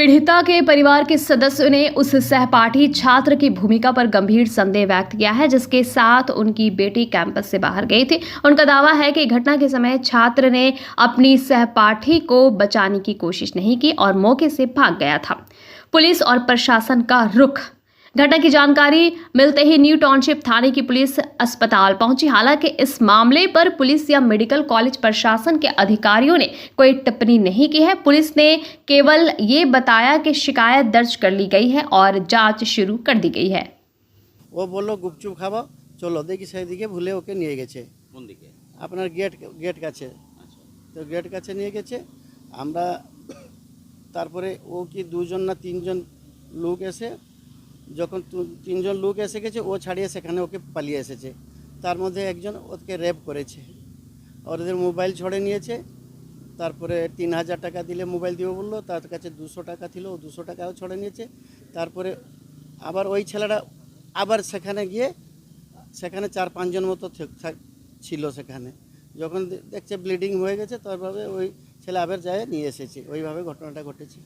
पीड़िता के परिवार के सदस्यों ने उस सहपाठी छात्र की भूमिका पर गंभीर संदेह व्यक्त किया है, जिसके साथ उनकी बेटी कैंपस से बाहर गई थी। उनका दावा है कि घटना के समय छात्र ने अपनी सहपाठी को बचाने की कोशिश नहीं की और मौके से भाग गया था। पुलिस और प्रशासन का रुख। घटना की जानकारी मिलते ही न्यू टाउनशिप थाने की पुलिस अस्पताल पहुंची। हालांकि इस मामले पर पुलिस या मेडिकल कॉलेज प्रशासन के अधिकारियों ने कोई टिप्पणी नहीं की है। पुलिस ने केवल ये बताया कि शिकायत दर्ज कर ली गई है और जांच शुरू कर दी गई है। वो बोलो गुपचुप खाबो चलो देखी সেই দিকে ভুলে ওকে নিয়ে গেছে। কোন দিকে? আপনার গেট কাছে। তো গেট কাছে নিয়ে গেছে। আমরা তারপরে ও কি দুজন না তিনজন লোক এসে যখন তিনজন লোক এসে গেছে ও ছাড়িয়ে সেখানে ওকে পালিয়ে এসেছে। তার মধ্যে একজন ওকে রেপ করেছে আর ওদের মোবাইল ছড়ে নিয়েছে। তারপরে 3000 টাকা দিলে মোবাইল দিও বললো, তার কাছে 200 টাকা ছিল, ও 200 টাকাও ছড়ে নিয়েছে। তারপরে আবার ওই ছেলেটা আবার সেখানে গিয়ে সেখানে 4-5 জন মতো ছিল সেখানে। যখন দেখছে ব্লিডিং হয়ে গেছে তারপরে ওই ছেলে আবার যায় নিয়ে এসেছে। ওইভাবে ঘটনাটা ঘটেছে।